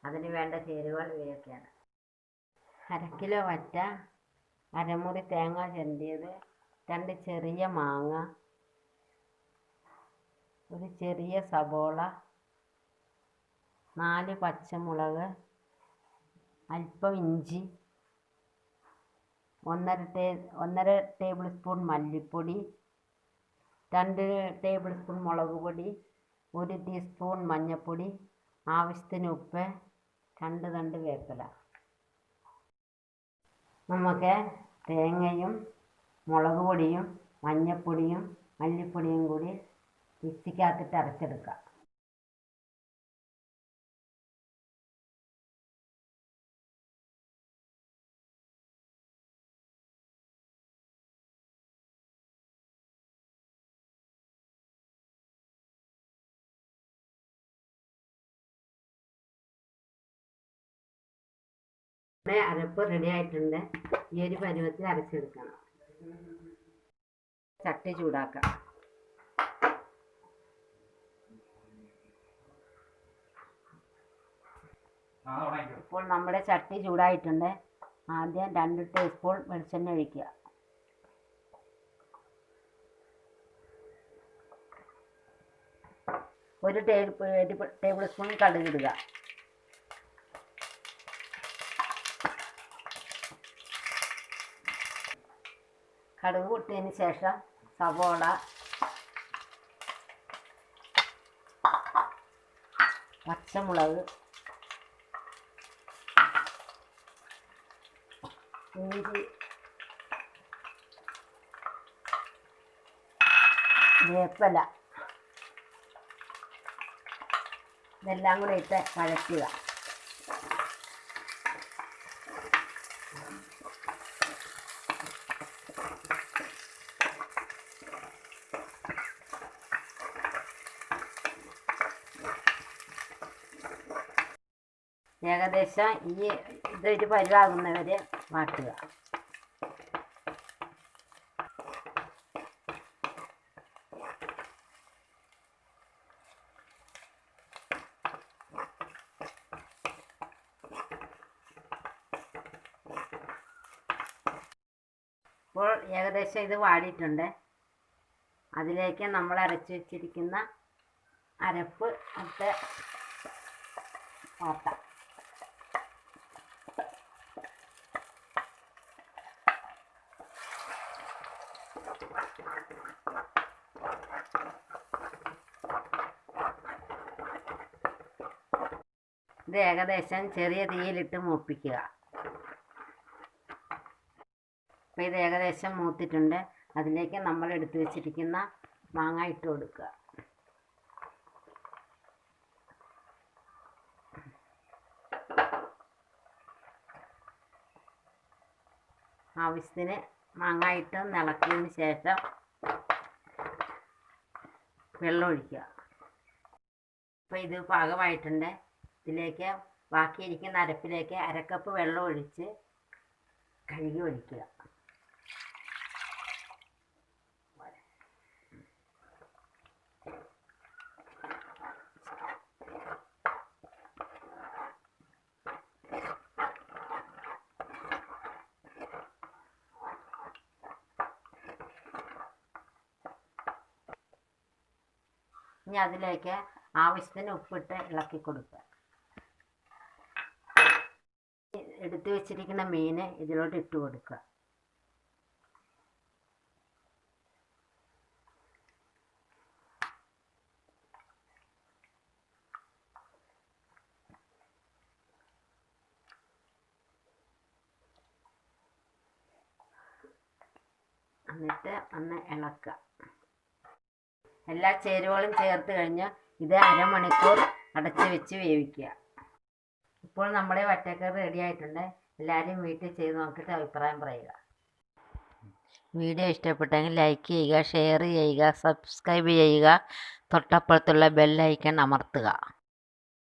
അതിന് വേണ്ട ചേരുവകൾ ഇവയൊക്കെയാണ്. 1/2 കിലോ വറ്റ, അരമുറി തേങ്ങ ചിരണ്ടിയത്, 2 ചെറിയ മാങ്ങ, ഒരു ചെറിയ സബോള, 4 പച്ചമുളക്, അല്പം ഇഞ്ചി, 1.5 ടേബിൾ സ്പൂൺ മല്ലിപ്പൊടി, 2 ടേബിൾ സ്പൂൺ മുളക് പൊടി, 1 ടീസ്പൂൺ മഞ്ഞൾപ്പൊടി, ആവശ്യത്തിന് ഉപ്പ്, 2 തണ്ട് വേപ്പില. നമുക്ക് തേങ്ങയും മുളക് പൊടിയും മഞ്ഞൾപ്പൊടിയും മല്ലിപ്പൊടിയും കൂടി മിക്സിക്കകത്തിട്ട് അരച്ചെടുക്കാം. അരപ്പ് റെഡി ആയിട്ടുണ്ട്. ഈ ഒരു പരുവത്തിൽ അരച്ചെടുക്കണം. ചട്ടി ചൂടാക്കാം. ഇപ്പോൾ നമ്മുടെ ചട്ടി ചൂടായിട്ടുണ്ട്. ആദ്യം 2 ടീസ്പൂൺ വെളിച്ചെണ്ണ ഒഴിക്കുക. ഒരു ടേബിൾ സ്പൂൺ കടുകിടുക. കടുക് പൊട്ടിയതിന് ശേഷം സവോള, പച്ചമുളക്, ഇഞ്ചി, വേപ്പില ഇതെല്ലാം കൂടെ ഇട്ട് വഴറ്റുക. ഏകദേശം ഇതൊരു പരുവാകുന്നവരെ വാട്ടുക. ഇപ്പോൾ ഏകദേശം ഇത് വാടിയിട്ടുണ്ട്. അതിലേക്ക് നമ്മൾ അരച്ചു വെച്ചിരിക്കുന്ന അരപ്പ് ഇട്ട് വാട്ടാം. ഇത് ഏകദേശം ചെറിയ തീയിലിട്ട് മൂപ്പിക്കുക. അപ്പോൾ ഇത് ഏകദേശം മൂത്തിട്ടുണ്ട്. അതിലേക്ക് നമ്മൾ എടുത്തു വെച്ചിരിക്കുന്ന മാങ്ങ ഇട്ട് കൊടുക്കുക. ആവശ്യത്തിന് മാങ്ങ ഇട്ട് ഇളക്കിയതിന് ശേഷം വെള്ളം ഒഴിക്കുക. അപ്പോൾ ഇത് പാകമായിട്ടുണ്ട്. ഇതിലേക്ക് ബാക്കിയിരിക്കുന്ന അരപ്പിലേക്ക് 1/2 കപ്പ് വെള്ളം ഒഴിച്ച് കഴുകി ഒഴിക്കുക. ഇനി അതിലേക്ക് ആവശ്യത്തിന് ഉപ്പിട്ട് ഇളക്കി കൊടുക്കുക. എടുത്തു വെച്ചിരിക്കുന്ന മീൻ ഇതിലോട്ട് ഇട്ട് കൊടുക്കുക. എന്നിട്ട് ഒന്ന് ഇളക്കുക. എല്ലാ ചേരുവകളും ചേർത്ത് കഴിഞ്ഞ് ഇത് അരമണിക്കൂർ അടച്ചു വെച്ച് വേവിക്കുക. ഇപ്പോൾ നമ്മുടെ വറ്റക്കറി റെഡി ആയിട്ടുണ്ട്. എല്ലാവരും വീട്ടിൽ ചെയ്ത് നോക്കിയിട്ട് അഭിപ്രായം പറയുക. വീഡിയോ ഇഷ്ടപ്പെട്ടെങ്കിൽ ലൈക്ക് ചെയ്യുക, ഷെയർ ചെയ്യുക, സബ്സ്ക്രൈബ് ചെയ്യുക, തൊട്ടപ്പുറത്തുള്ള ബെൽ ഐക്കൺ അമർത്തുക.